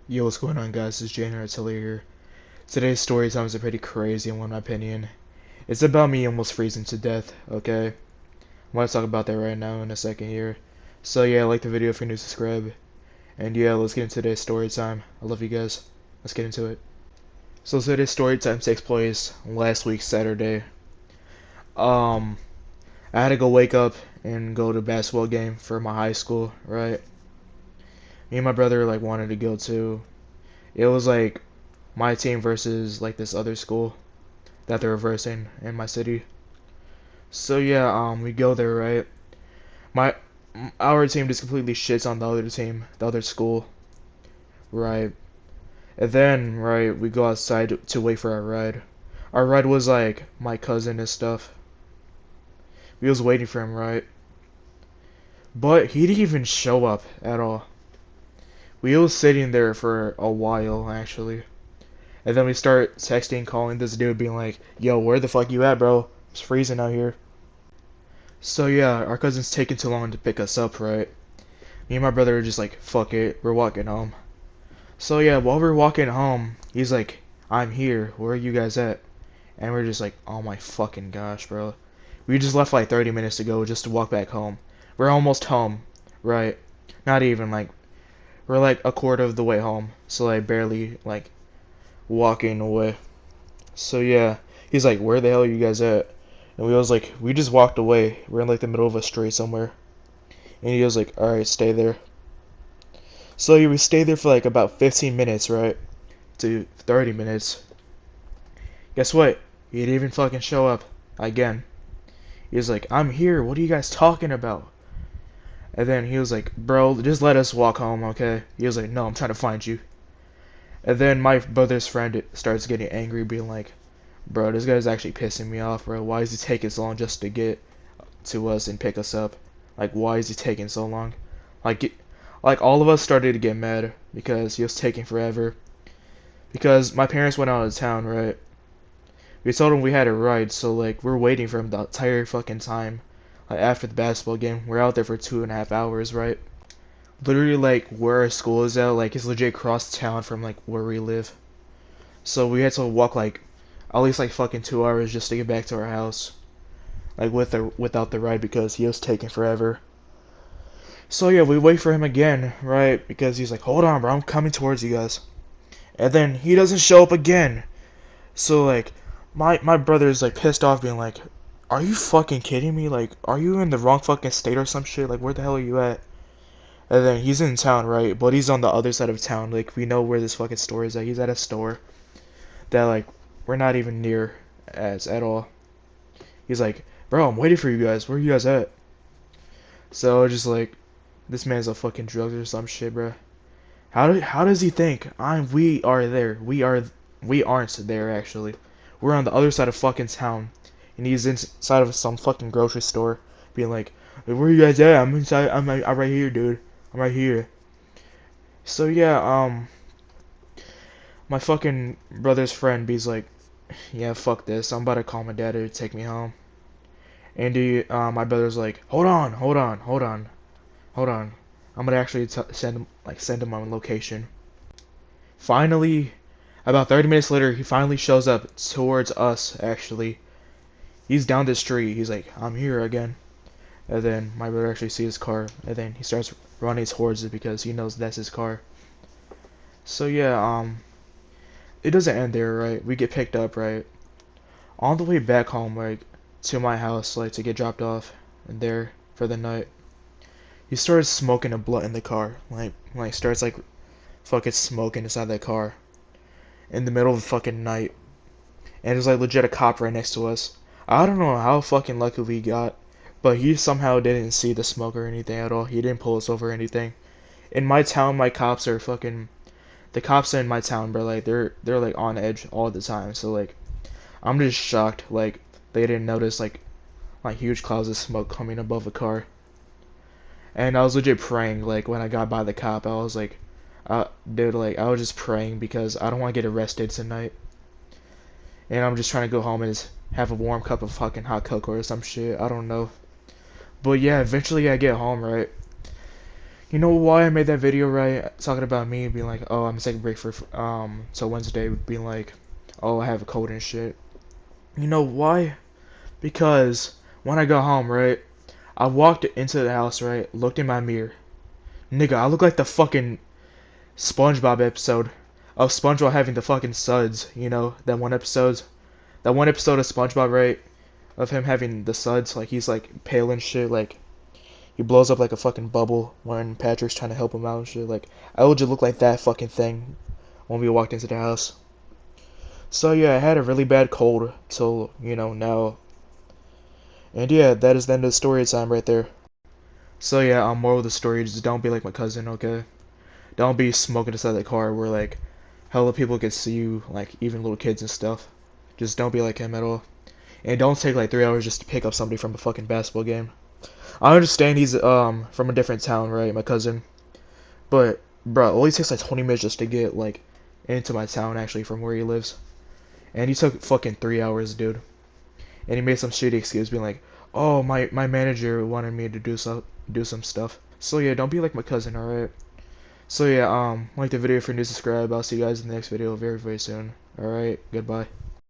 Yo, what's going on, guys? It's January Artillery here. Today's story time is a pretty crazy one, in my opinion. It's about me almost freezing to death, okay? I want to talk about that right now in a second here. So yeah, like the video if you're new, subscribe. And yeah, let's get into today's story time. I love you guys. Let's get into it. So today's story time takes place last week, Saturday. Um, I had to go wake up and go to a basketball game for my high school, right? Me and my brother wanted to go too. It was like my team versus this other school that they're versing in my city. So yeah, we go there, right? My our team just completely shits on the other team, the other school, right? And then, right, we go outside to wait for our ride. Our ride was like my cousin and stuff. We was waiting for him, right? But he didn't even show up at all. We was sitting there for a while actually. And then we start texting, calling this dude, being like, "Yo, where the fuck you at, bro? It's freezing out here." So yeah, our cousin's taking too long to pick us up, right? Me and my brother are just like, fuck it, we're walking home. So yeah, while we're walking home, he's like, "I'm here, where are you guys at?" And we're just like, oh my fucking gosh, bro. We just left like 30 minutes ago just to walk back home. We're almost home, right? Not even, we're like a quarter of the way home. So barely walking away. So yeah, he's like, "Where the hell are you guys at?" And we was like, "We just walked away. We're in the middle of a street somewhere." And he was like, "Alright, stay there." So yeah, we stayed there for about 15 minutes, right? To 30 minutes. Guess what? He didn't even fucking show up again. He was like, "I'm here. What are you guys talking about?" And then he was like, "Bro, just let us walk home, okay?" He was like, "No, I'm trying to find you." And then my brother's friend starts getting angry, being like, "Bro, this guy's actually pissing me off, bro. Why is he taking so long just to get to us and pick us up? Why is he taking so long?" Like, all of us started to get mad because he was taking forever. Because my parents went out of town, right? We told him we had a ride, so we're waiting for him the entire fucking time. After the basketball game, we're out there for 2.5 hours, right? Literally, where our school is at, it's legit across town from where we live. So we had to walk at least fucking 2 hours just to get back to our house. Without the ride because he was taking forever. So yeah, we wait for him again, right? Because he's like, "Hold on, bro, I'm coming towards you guys." And then he doesn't show up again. So my brother's pissed off, being like, "Are you fucking kidding me? Are you in the wrong fucking state or some shit? Where the hell are you at?" And then he's in town, right? But he's on the other side of town. We know where this fucking store is at. He's at a store that we're not even near as at all. He's like, "Bro, I'm waiting for you guys. Where are you guys at?" So just this man's a fucking drug or some shit, bro. How does he think we are there? We aren't there actually. We're on the other side of fucking town, and he's inside of some fucking grocery store, being like, "Where you guys at? I'm inside. I'm right here, dude. I'm right here." So yeah, my fucking brother's friend B's like, "Yeah, fuck this. I'm about to call my dad to take me home." And my brother's like, hold on. I'm gonna actually send him my location." Finally, about 30 minutes later, he finally shows up towards us, actually. He's down the street. He's like, "I'm here again." And then my brother actually sees his car, and then he starts running towards it because he knows that's his car. So yeah, it doesn't end there, right? We get picked up, right? On the way back home, to my house, to get dropped off and there for the night. He started smoking a blunt in the car, starts fucking smoking inside that car in the middle of the fucking night. And there's legit a cop right next to us. I don't know how fucking lucky we got, but he somehow didn't see the smoke or anything at all. He didn't pull us over or anything. In my town, my cops are fucking the cops in my town, bro. They're on edge all the time. So I'm just shocked. They didn't notice huge clouds of smoke coming above a car. And I was legit praying when I got by the cop. I was like, dude, I was just praying because I don't want to get arrested tonight. And I'm just trying to go home and just have a warm cup of fucking hot cocoa or some shit. I don't know. But yeah, eventually I get home, right? You know why I made that video, right? Talking about me being like, oh, I'm taking a break for till Wednesday, being like, oh, I have a cold and shit. You know why? Because when I got home, right, I walked into the house, right, looked in my mirror. Nigga, I look like the fucking SpongeBob episode of SpongeBob having the fucking suds, you know, that one episode of SpongeBob, right, of him having the suds, like he's like pale and shit, like he blows up like a fucking bubble when Patrick's trying to help him out and shit. Like I would just look like that fucking thing when we walked into the house. So yeah, I had a really bad cold till, you know, now. And yeah, that is the end of the story time right there. So yeah, moral of the story, just don't be like my cousin, okay? Don't be smoking inside the car where like hella people can see you, like even little kids and stuff. Just don't be like him at all. And don't take like 3 hours just to pick up somebody from a fucking basketball game. I understand he's from a different town, right, my cousin. But bro, it only takes like 20 minutes just to get like into my town actually from where he lives. And he took fucking 3 hours, dude. And he made some shitty excuse being like, "Oh, my manager wanted me to do some stuff." So yeah, don't be like my cousin, alright? So yeah, like the video if you're new, subscribe. I'll see you guys in the next video very, very soon. Alright, goodbye.